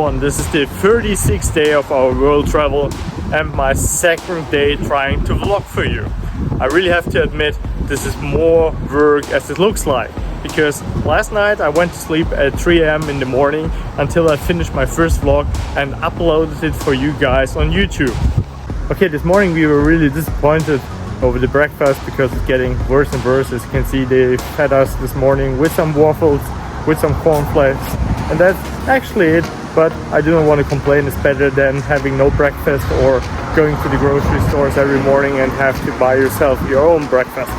everyone, this is the 36th day of our world travel and my second day trying to vlog for you. I really have to admit this is more work as it looks like, because last night I went to sleep at 3 AM in the morning until I finished my first vlog and uploaded it for you guys on YouTube. Okay, this morning we were really disappointed over the breakfast because it's getting worse and worse. As you can see, they fed us this morning with some waffles, with some cornflakes, and that's actually it. But I do not want to complain. It's better than having no breakfast or going to the grocery stores every morning and have to buy yourself your own breakfast.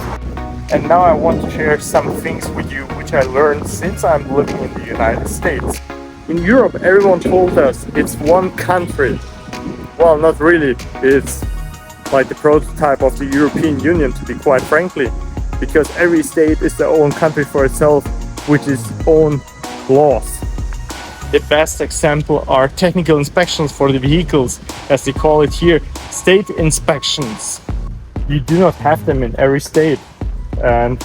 And now I want to share some things with you which I learned since I'm living in the United States. In Europe, everyone told us it's one country. Well, not really. It's like the prototype of the European Union, to be quite frankly, because every state is their own country for itself, with its own laws. The best example are technical inspections for the vehicles, as they call it here, state inspections. You do not have them in every state, and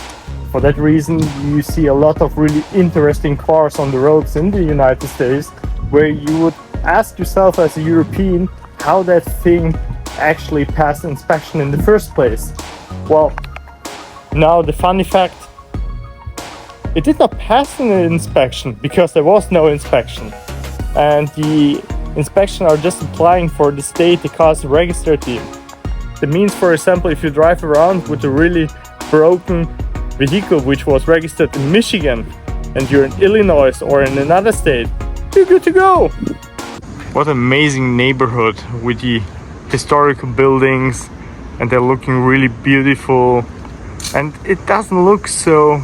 for that reason you see a lot of really interesting cars on the roads in the United States, where you would ask yourself as a European how that thing actually passed inspection in the first place. Well, now the funny fact, it did not pass an inspection because there was no inspection, and the inspection are just applying for the state the car is registered in. That means, for example, if you drive around with a really broken vehicle which was registered in Michigan and you're in Illinois or in another state, you're good to go. What an amazing neighborhood with the historical buildings, and they're looking really beautiful, and it doesn't look so,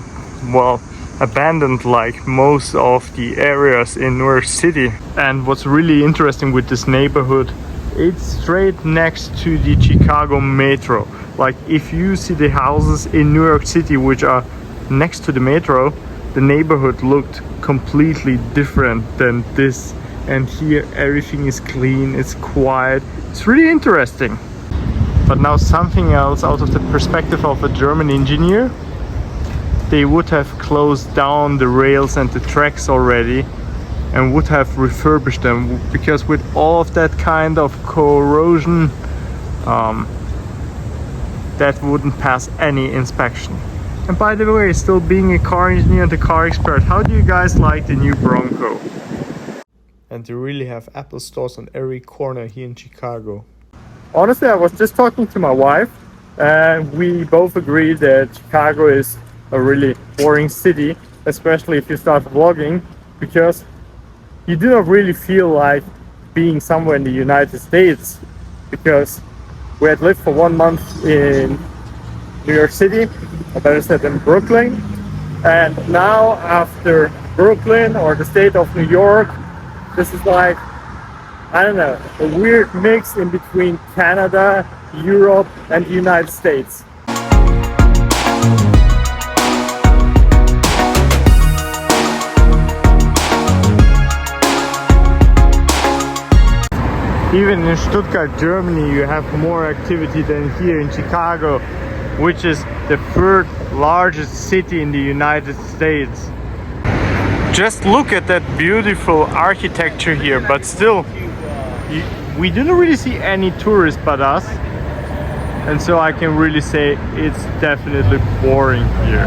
well, abandoned like most of the areas in New York City. And what's really interesting with this neighborhood, it's straight next to the Chicago metro. Like, if you see the houses in New York City which are next to the metro, the neighborhood looked completely different than this. And here everything is clean, it's quiet, it's really interesting. But now something else out of the perspective of a German engineer. They would have closed down the rails and the tracks already and would have refurbished them, because with all of that kind of corrosion, that wouldn't pass any inspection. And by the way, still being a car engineer and a Carexpert, how do you guys like the new Bronco? And they really have Apple stores on every corner here in Chicago. Honestly, I was just talking to my wife, and we both agreed that Chicago is a really boring city, especially if you start vlogging, because you do not really feel like being somewhere in the United States, because we had lived for 1 month in New York City, or better said in Brooklyn, and now after Brooklyn or the state of New York, this is like, I don't know, a weird mix in between Canada, Europe and the United States. Even in Stuttgart, Germany, you have more activity than here in Chicago, which is the third largest city in the United States. Just look at that beautiful architecture here, but still, we didn't really see any tourists but us. And so I can really say it's definitely boring here.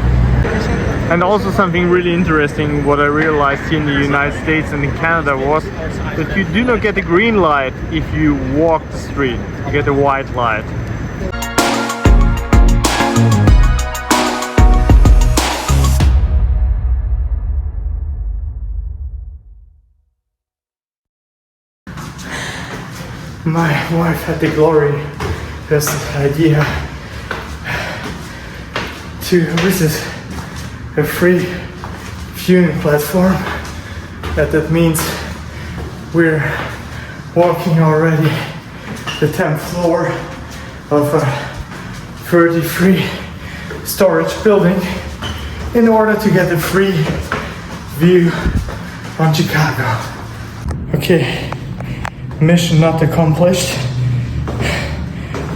And also something really interesting, what I realized here in the United States and in Canada, was that you do not get a green light if you walk the street. You get a white light. My wife had the glorious idea to visit a free viewing platform. That means we're walking already the 10th floor of a 33 storage building in order to get a free view on Chicago. Okay, mission not accomplished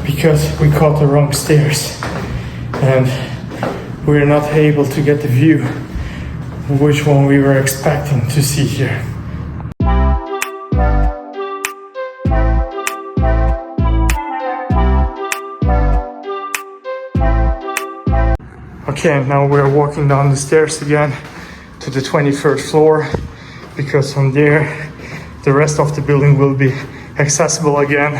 because we caught the wrong stairs and we're not able to get the view which one we were expecting to see here. Okay, now we're walking down the stairs again to the 23rd floor, because from there the rest of the building will be accessible again.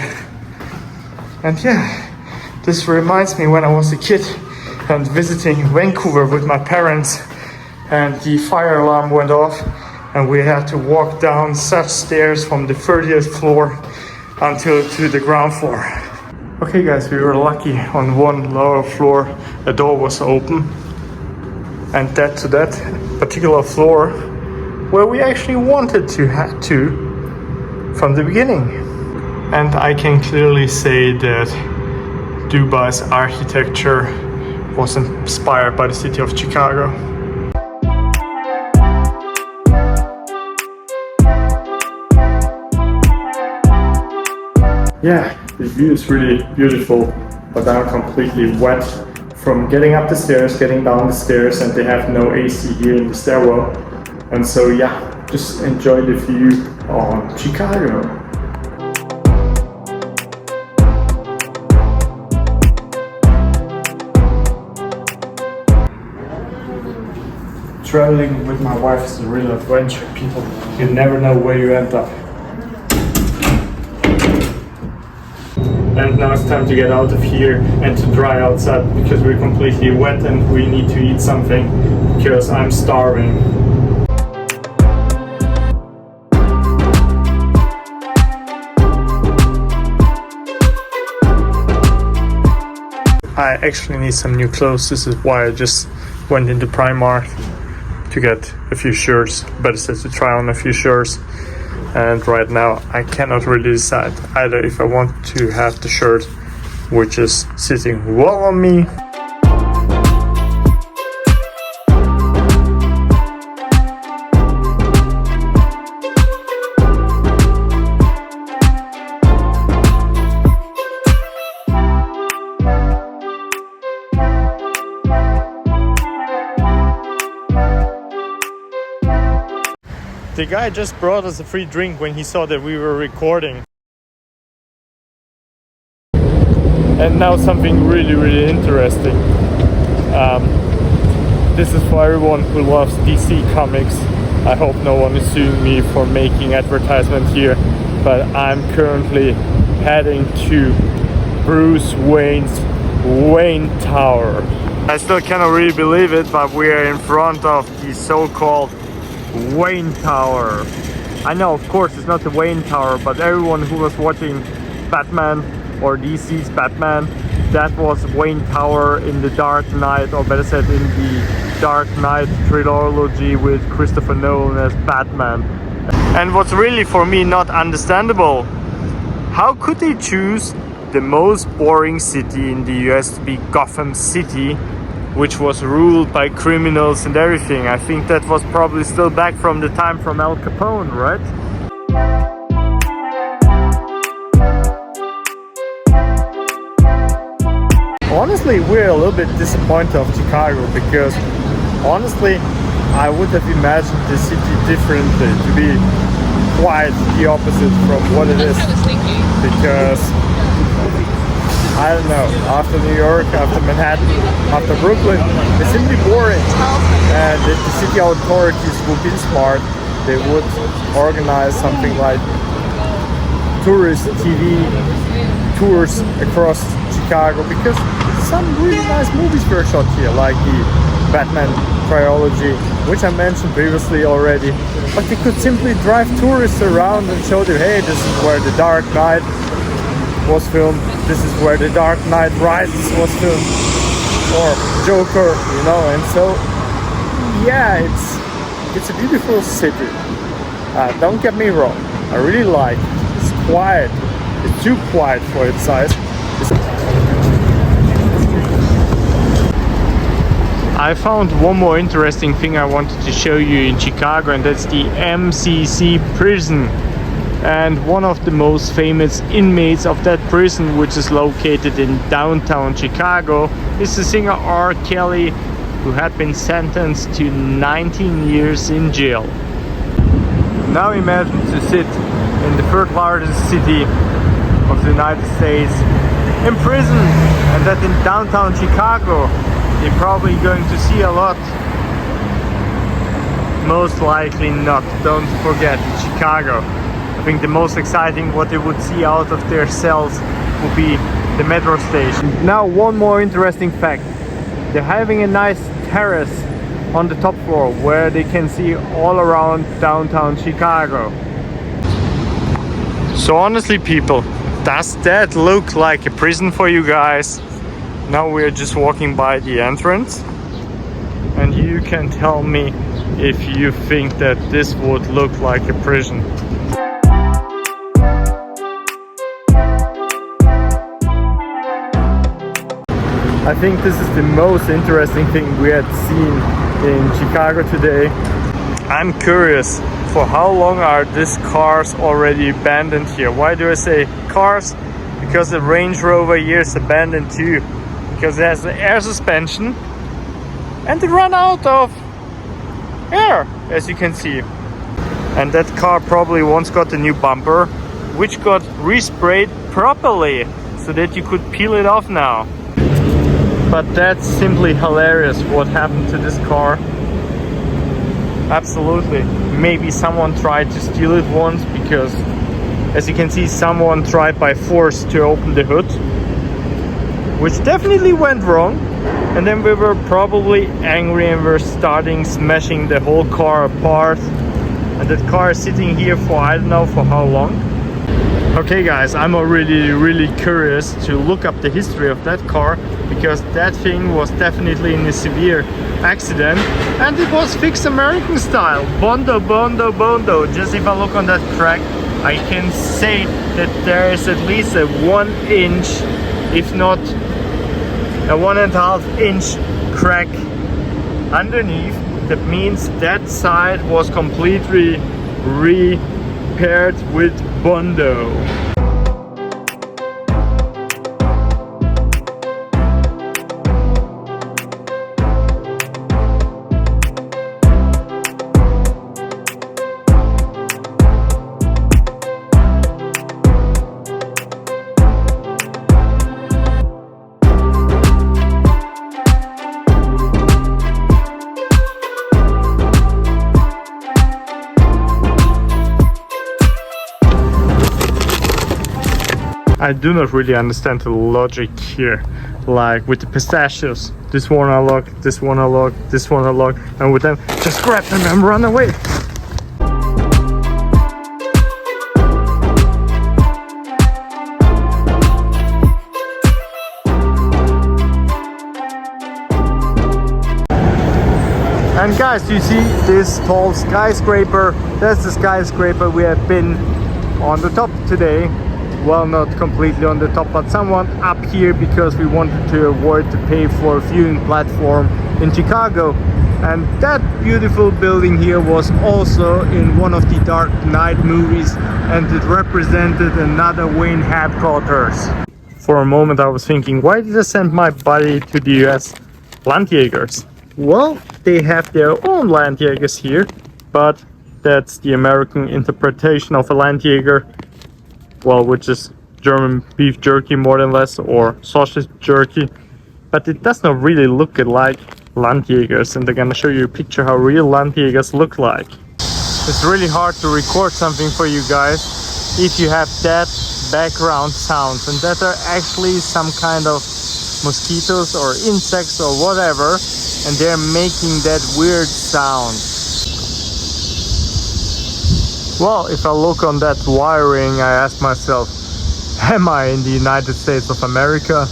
And yeah, this reminds me when I was a kid and visiting Vancouver with my parents, and the fire alarm went off and we had to walk down such stairs from the 30th floor until to the ground floor. Okay guys, we were lucky. On one lower floor a door was open, and that to that particular floor where we actually wanted to head to from the beginning. And I can clearly say that Dubai's architecture was inspired by the city of Chicago. Yeah, the view is really beautiful, but I'm completely wet from getting up the stairs, getting down the stairs, and they have no AC here in the stairwell. And so yeah, just enjoy the view on Chicago. Traveling with my wife is a real adventure, people. You never know where you end up. And now it's time to get out of here and to dry outside, because we're completely wet and we need to eat something, because I'm starving. I actually need some new clothes. This is why I just went into Primark to get a few shirts, better said to try on a few shirts. And right now I cannot really decide either if I want to have the shirt which is sitting well on me, The guy just brought us a free drink when he saw that we were recording. And now something really interesting. This is for everyone who loves DC Comics. I hope no one is suing me for making advertisement here, but I'm currently heading to Bruce Wayne's Wayne Tower. I still cannot really believe it, but we are in front of the so-called Wayne Tower. I know, of course, it's not the Wayne Tower, but everyone who was watching Batman or DC's Batman, that was Wayne Tower in the Dark Knight, or better said, in the Dark Knight trilogy with Christopher Nolan as Batman. And what's really for me not understandable, how could they choose the most boring city in the US to be Gotham City, which was ruled by criminals and everything? I think that was probably still back from the time from Al Capone, right? Honestly, we're a little bit disappointed of Chicago, because honestly, I would have imagined the city differently, to be quite the opposite from what it is. Because I don't know, after New York, after Manhattan, after Brooklyn, it's simply boring. And if the city authorities would be smart, they would organize something like tourist TV tours across Chicago, because some really nice movies were shot here, like the Batman trilogy, which I mentioned previously already. But they could simply drive tourists around and show them, hey, this is where the Dark Knight was filmed, this is where the Dark Knight Rises was filmed, or Joker, you know. And so yeah, it's a beautiful city, don't get me wrong, I really like it. It's quiet, it's too quiet for its size. I found one more interesting thing I wanted to show you in Chicago, and that's the MCC prison. And one of the most famous inmates of that prison, which is located in downtown Chicago, is the singer R. Kelly, who had been sentenced to 19 years in jail. Now imagine to sit in the third largest city of the United States in prison, and that in downtown Chicago. you're probably going to see a lot. Most likely not. Don't forget Chicago. I think the most exciting what they would see out of their cells would be the metro station. Now one more interesting fact. They're having a nice terrace on the top floor where they can see all around downtown Chicago. So honestly people, does that look like a prison for you guys? Now we're just walking by the entrance and you can tell me if you think that this would look like a prison. I think this is the most interesting thing we had seen in Chicago today. I'm curious, for how long are these cars already abandoned here? Why do I say cars? Because the Range Rover here is abandoned too. Because it has the air suspension and they run out of air, as you can see. And that car probably once got a new bumper, which got resprayed properly so that you could peel it off now. But that's simply hilarious what happened to this car. Absolutely. Maybe someone tried to steal it once, because as you can see, someone tried by force to open the hood, which definitely went wrong. And then we were probably angry and we're starting smashing the whole car apart. And that car is sitting here for I don't know for how long. Okay guys, I'm really curious to look up the history of that car, because that thing was definitely in a severe accident and it was fixed American style. Bondo, bondo, bondo. Just if I look on that track, I can say that there is at least a 1 inch, if not a 1.5 inch crack underneath. That means that side was completely repaired with Bondo. I do not really understand the logic here, like with the pistachios. This one I lock, this one I lock, this one I lock, and with them, just grab them and run away. And guys, you see this tall skyscraper? That's the skyscraper we have been on the top today. Well, not completely on the top, but somewhat up here, because we wanted to avoid to pay for a viewing platform in Chicago. And that beautiful building here was also in one of the Dark Knight movies, and it represented another Wayne headquarters. For a moment I was thinking, why did I send my buddy to the US Landjägers? Well, they have their own Landjägers here, but that's the American interpretation of a Landjäger. Well, which is German beef jerky more than less, or sausage jerky, but it does not really look like Landjägers, and I'm gonna show you a picture how real Landjägers look like. It's really hard to record something for you guys if you have that background sounds, and that are actually some kind of mosquitoes or insects or whatever, and they're making that weird sound. Well, if I look on that wiring, I ask myself, am I in the United States of America?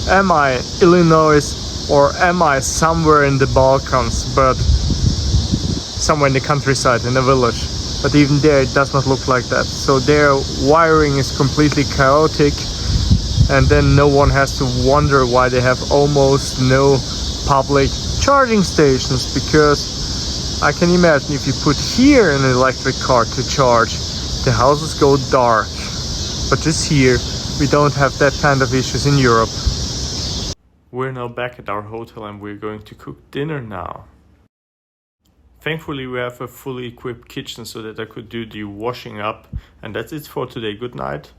Am I Illinois? Or am I somewhere in the Balkans, but somewhere in the countryside, in a village? But even there, it does not look like that. So their wiring is completely chaotic, and then no one has to wonder why they have almost no public charging stations, because I can imagine if you put here an electric car to charge, the houses go dark. But just here, we don't have that kind of issues in Europe. We're now back at our hotel and we're going to cook dinner now. Thankfully we have a fully equipped kitchen so that I could do the washing up. And that's it for today. Good night.